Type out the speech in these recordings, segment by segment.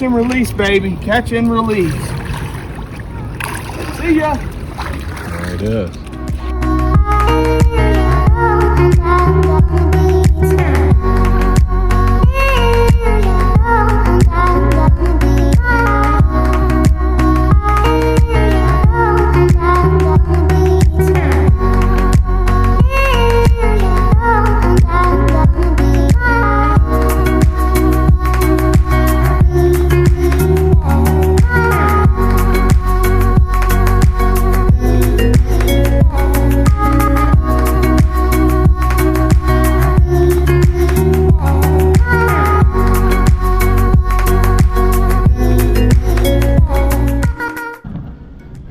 and release, baby. Catch and release. See ya. There it is.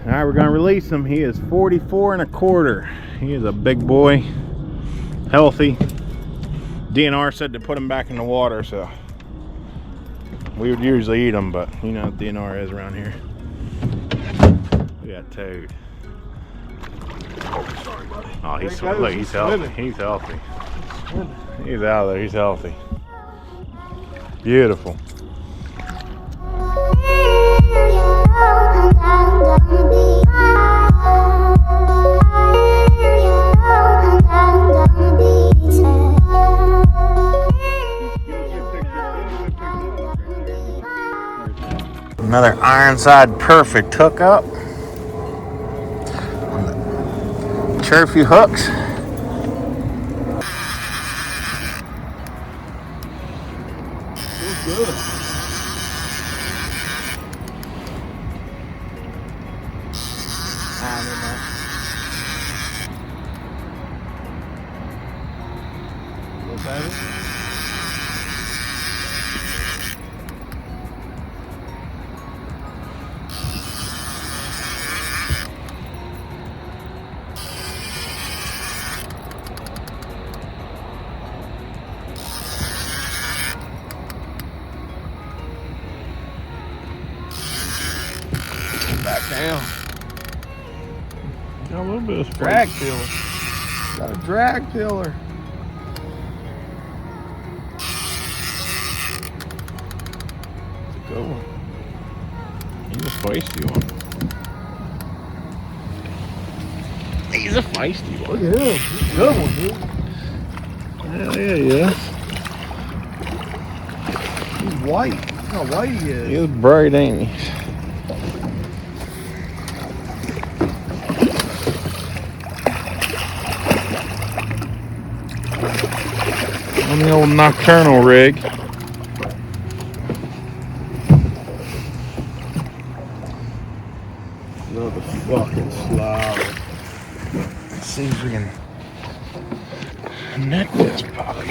Alright, we're going to release him. He is 44 1/4. He is a big boy, healthy. DNR said to put him back in the water, so we would usually eat him, but you know what DNR is around here. We got Toad. Oh, sorry, buddy. Oh, look, he's healthy. He's healthy. He's out there. He's healthy. Beautiful. Another Ironside Perfect hookup. Trophy hooks. Good. Look at it. Back down. Got a little bit of Drag filler. Got a drag filler. It's a good one. He's a feisty one. He's a feisty one. Look at him. He's a good one, dude. Yeah. He's white. Look how white he is. He's bright, ain't he? On the old nocturnal rig. Another fucking slob. Let's see if we can net this puppy.